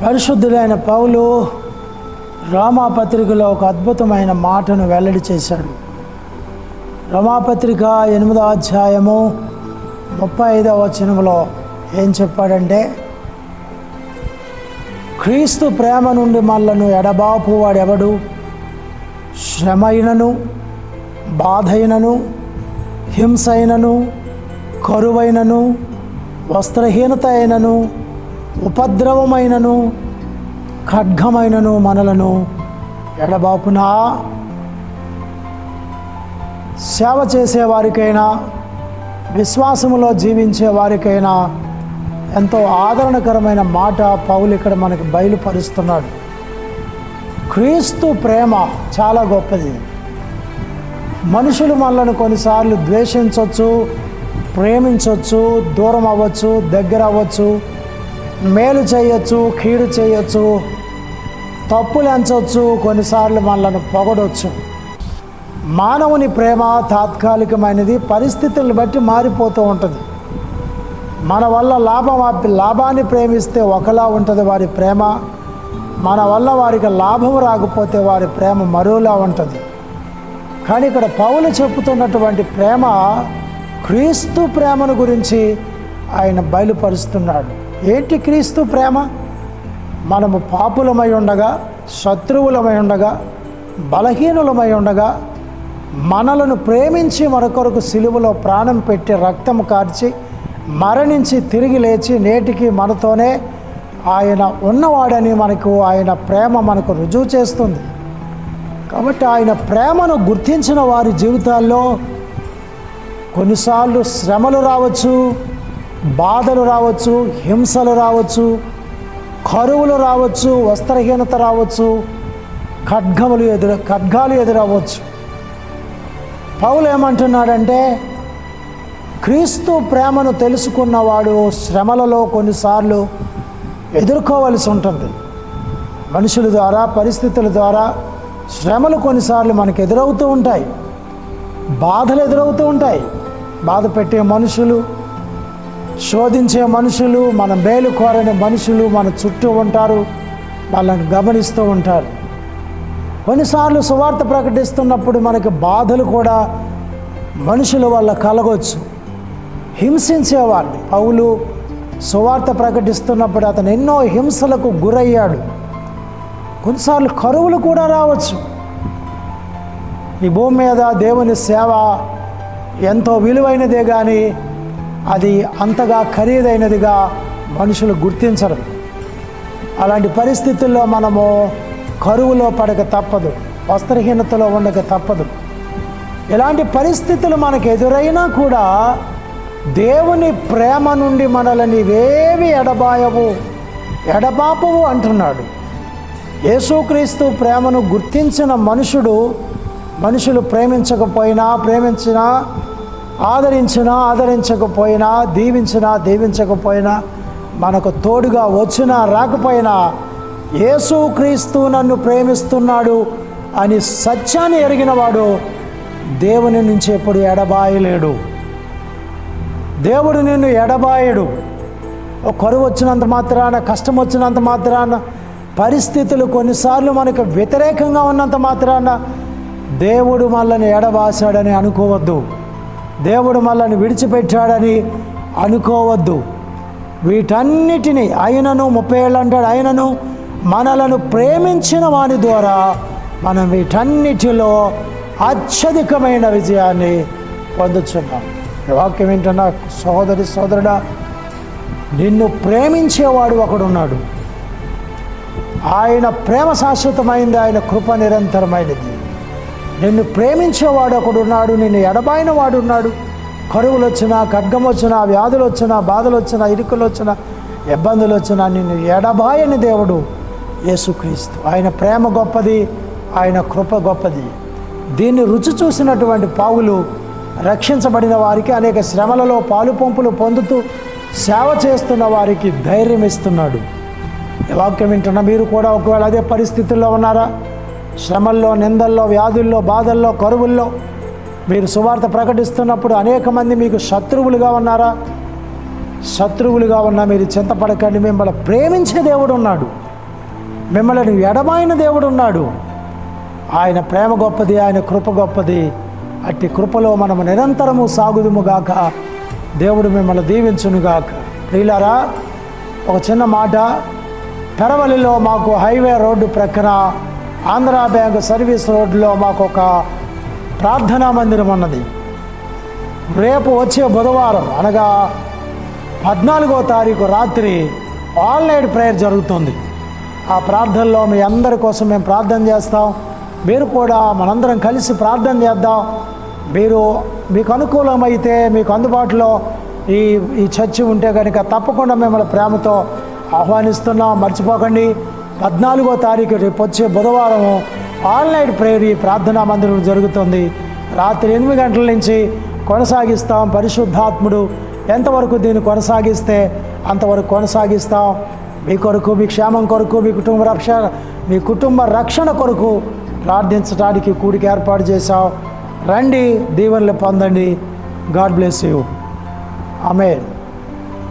పరిశుద్ధులైన పౌలు రోమాపత్రికలో ఒక అద్భుతమైన మాటను వెల్లడి చేశాడు. రోమాపత్రిక 8వ అధ్యాయము 35వ వచనంలో ఏం చెప్పాడంటే, క్రీస్తు ప్రేమ నుండి మనలను ఎడబాపు వాడెవడు? శ్రమైనను, బాధైనను, హింసైనను, కరువైనను, వస్త్రహీనత అయినను, ఉపద్రవమైనను, ఖడ్గమైనను మనలను ఎడబాపునా? సేవ చేసేవారికైనా, విశ్వాసములో జీవించే వారికైనా ఎంతో ఆదరణకరమైన మాట పౌలు ఇక్కడ మనకు బయలుపరుస్తున్నాడు. క్రీస్తు ప్రేమ చాలా గొప్పది. మనుషులు మనల్ని కొన్నిసార్లు ద్వేషించవచ్చు, ప్రేమించవచ్చు, దూరం అవ్వచ్చు, దగ్గర అవ్వచ్చు, మేలు చేయొచ్చు, కీడు చేయొచ్చు, తప్పులు ఎంచవచ్చు, కొన్నిసార్లు మనల్ని పొగడవచ్చు. మానవుని ప్రేమ తాత్కాలికమైనది, పరిస్థితులను బట్టి మారిపోతూ ఉంటుంది. మన వల్ల లాభాన్ని ప్రేమిస్తే ఒకలా ఉంటుంది వారి ప్రేమ, మన వల్ల వారికి లాభం రాకపోతే వారి ప్రేమ మరోలా ఉంటుంది. కానీ ఇక్కడ పౌలు చెప్పుతున్నటువంటి ప్రేమ, క్రీస్తు ప్రేమను గురించి ఆయన బయలుపరుస్తున్నాడు. ఏంటి క్రీస్తు ప్రేమ? మనము పాపులమై ఉండగా, శత్రువులమై ఉండగా, బలహీనులమై ఉండగా మనలను ప్రేమించి మరొకరికి సిలువలో ప్రాణం పెట్టి రక్తం కార్చి మరణించి తిరిగి లేచి నేటికి మనతోనే ఆయన ఉన్నవాడని ఆయన ప్రేమ మనకు రుజువు చేస్తుంది. కాబట్టి ఆయన ప్రేమను గుర్తించిన వారి జీవితాల్లో కొన్నిసార్లు శ్రమలు రావచ్చు, బాధలు రావచ్చు, హింసలు రావచ్చు, కరువులు రావచ్చు, వస్త్రహీనత రావచ్చు, ఖడ్గాలు ఎదురవ్వచ్చు. పౌలు ఏమంటున్నాడంటే, క్రీస్తు ప్రేమను తెలుసుకున్నవాడు శ్రమలలో కొన్నిసార్లు ఎదుర్కోవలసి ఉంటుంది. మనుషుల ద్వారా, పరిస్థితుల ద్వారా శ్రమలు కొన్నిసార్లు మనకు ఎదురవుతూ ఉంటాయి, బాధలు ఎదురవుతూ ఉంటాయి. బాధ పెట్టే మనుషులు, శోధించే మనుషులు, మన మేలు కోరని మనుషులు మన చుట్టూ ఉంటారు, వాళ్ళని గమనిస్తూ ఉంటారు. కొన్నిసార్లు సువార్త ప్రకటిస్తున్నప్పుడు మనకి బాధలు కూడా మనుషుల వల్ల కలగవచ్చు. హింసించేవాడిని పౌలు సువార్త ప్రకటిస్తున్నప్పుడు అతను ఎన్నో హింసలకు గురయ్యాడు. కొన్నిసార్లు కరువులు కూడా రావచ్చు. ఈ భూమి మీద దేవుని సేవ ఎంతో విలువైనదే కానీ అది అంతగా ఖరీదైనదిగా మనుషులు గుర్తించరు. అలాంటి పరిస్థితుల్లో మనము కరువులో పడక తప్పదు, వస్త్రహీనతలో ఉండక తప్పదు. ఇలాంటి పరిస్థితులు మనకు ఎదురైనా కూడా దేవుని ప్రేమ నుండి మనల్ని ఇవేవి ఎడబాపవు అంటున్నాడు. యేసుక్రీస్తు ప్రేమను గుర్తించిన మనుషులు ప్రేమించినా, ఆదరించకపోయినా, దీవించకపోయినా, మనకు తోడుగా వచ్చినా రాకపోయినా యేసుక్రీస్తు నన్ను ప్రేమిస్తున్నాడు అని సత్యాన్ని ఎరిగినవాడు దేవుని నుంచి ఎప్పుడు ఎడబాయలేడు. దేవుడు నిన్ను ఎడబాయడు. కరువు వచ్చినంత మాత్రాన, కష్టం వచ్చినంత మాత్రాన, పరిస్థితులు కొన్నిసార్లు మనకు వ్యతిరేకంగా ఉన్నంత మాత్రాన దేవుడు మనల్ని ఎడబాసాడని అనుకోవద్దు, దేవుడు మనల్ని విడిచిపెట్టాడని అనుకోవద్దు. వీటన్నిటినీ ఆయనను 30 ఏళ్ళు అంటాడు, ఆయనను మనలను ప్రేమించిన వాని ద్వారా మనం వీటన్నిటిలో అత్యధికమైన విజయాన్ని పొందుతున్నాం. వాక్యం ఏంటన్నా, సోదరుడా, నిన్ను ప్రేమించేవాడు ఒకడున్నాడు. ఆయన ప్రేమ శాశ్వతమైంది, ఆయన కృప నిరంతరమైనది. నిన్ను ప్రేమించేవాడు ఒకడున్నాడు, నిన్ను ఎడబాయిన వాడు ఉన్నాడు. కరువులు వచ్చినా, ఖడ్గం వచ్చినా, వ్యాధులు వచ్చినా, బాధలు వచ్చినా, ఇరుకులు వచ్చినా, ఇబ్బందులు వచ్చినా నిన్ను ఎడబాయని దేవుడు యేసుక్రీస్తు. ఆయన ప్రేమ గొప్పది, ఆయన కృప గొప్పది. దీన్ని రుచి చూసినటువంటి పౌలు రక్షించబడిన వారికి అనేక శ్రమలలో పాలుపంపులు పొందుతూ సేవ చేస్తున్న వారికి ధైర్యం ఇస్తున్నాడు. ఈ వాక్యం వింటున్న మీరు కూడా ఒకవేళ అదే పరిస్థితుల్లో ఉన్నారా? శ్రమల్లో, నిందల్లో, వ్యాధుల్లో, బాధల్లో, కరువుల్లో మీరు సువార్త ప్రకటిస్తున్నప్పుడు అనేక మంది మీకు శత్రువులుగా ఉన్నారా? శత్రువులుగా ఉన్నా మీరు చింతపడకండి, మిమ్మల్ని ప్రేమించే దేవుడు ఉన్నాడు. మిమ్మల్ని ఎడబాయిన దేవుడు ఉన్నాడు. ఆయన ప్రేమ గొప్పది, ఆయన కృప గొప్పది. అట్టి కృపలో మనము నిరంతరము సాగుదుముగాక. దేవుడు మిమ్మల్ని దీవించునుగాక. ప్రియులారా, ఒక చిన్న మాట. పెరవలిలో మాకు హైవే రోడ్డు ప్రక్కన ఆంధ్రా బ్యాంక్ సర్వీస్ రోడ్డులో మాకు ఒక ప్రార్థనా మందిరం ఉన్నది. రేపు వచ్చే బుధవారం అనగా 14వ తారీఖు రాత్రి ఆల్ నైట్ ప్రేయర్ జరుగుతుంది. ఆ ప్రార్థనలో మీ అందరి కోసం మేము ప్రార్థన చేస్తాం. మీరు కూడా మనందరం కలిసి ప్రార్థన చేద్దాం. మీకు అనుకూలమైతే, మీకు అందుబాటులో ఈ చర్చి ఉంటే కనుక తప్పకుండా మిమ్మల్ని ప్రేమతో ఆహ్వానిస్తున్నాం. మర్చిపోకండి, 14వ తారీఖు రేపు వచ్చే బుధవారం ఆల్ నైట్ ప్రేయర్ ఈ ప్రార్థనా మందిరం జరుగుతుంది. రాత్రి 8 గంటల నుంచి కొనసాగిస్తాం. పరిశుద్ధాత్ముడు ఎంతవరకు దీన్ని కొనసాగిస్తే అంతవరకు కొనసాగిస్తాం. మీ కొరకు, మీ క్షేమం కొరకు, మీ కుటుంబ రక్షణ కొరకు ప్రార్థించడానికి కూడికి ఏర్పాటు చేశాం. రండి, దీవెనలు పొందండి. God bless you. ఆమేన్.